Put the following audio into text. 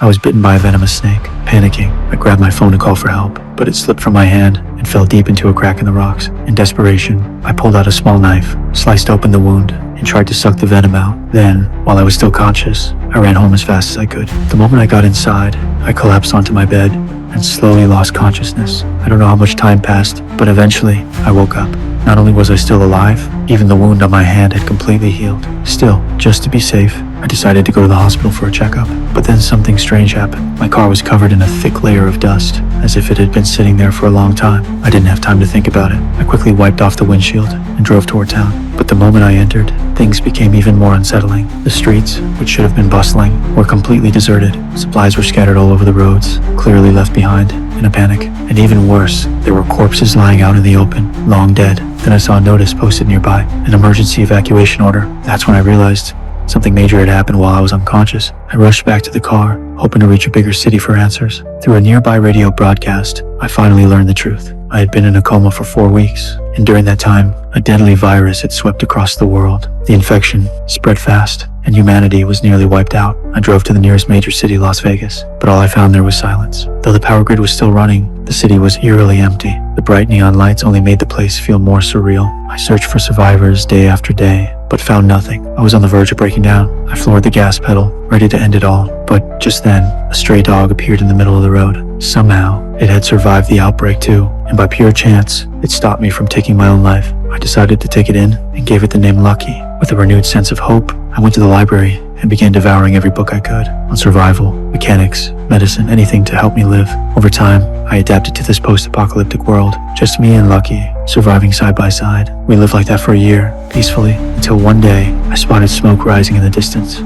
I was bitten by a venomous snake. Panicking, I grabbed my phone to call for help, but it slipped from my hand and fell deep into a crack in the rocks. In desperation, I pulled out a small knife, sliced open the wound, and tried to suck the venom out. Then, while I was still conscious, I ran home as fast as I could. The moment I got inside, I collapsed onto my bed and slowly lost consciousness. I don't know how much time passed, but eventually, I woke up. Not only was I still alive, even the wound on my hand had completely healed. Still, just to be safe, I decided to go to the hospital for a checkup. But then something strange happened. My car was covered in a thick layer of dust, as if it had been sitting there for a long time. I didn't have time to think about it. I quickly wiped off the windshield and drove toward town. But the moment I entered, things became even more unsettling. The streets, which should have been bustling, were completely deserted. Supplies were scattered all over the roads, clearly left behind in a panic. And even worse, there were corpses lying out in the open, long dead. Then I saw a notice posted nearby, an emergency evacuation order. That's when I realized something major had happened while I was unconscious. I rushed back to the car, hoping to reach a bigger city for answers. Through a nearby radio broadcast, I finally learned the truth. I had been in a coma for 4 weeks, and during that time, a deadly virus had swept across the world. The infection spread fast, and humanity was nearly wiped out. I drove to the nearest major city, Las Vegas, but all I found there was silence. Though the power grid was still running, the city was eerily empty. The bright neon lights only made the place feel more surreal. I searched for survivors day after day, but found nothing. I was on the verge of breaking down. I floored the gas pedal, ready to end it all. But just then, a stray dog appeared in the middle of the road. Somehow, it had survived the outbreak too, and by pure chance, it stopped me from taking my own life. I decided to take it in and gave it the name Lucky. With a renewed sense of hope, I went to the library and began devouring every book I could on survival, mechanics, medicine, anything to help me live. Over time, I adapted to this post-apocalyptic world, just me and Lucky, surviving side by side. We lived like that for a year, peacefully, until one day, I spotted smoke rising in the distance.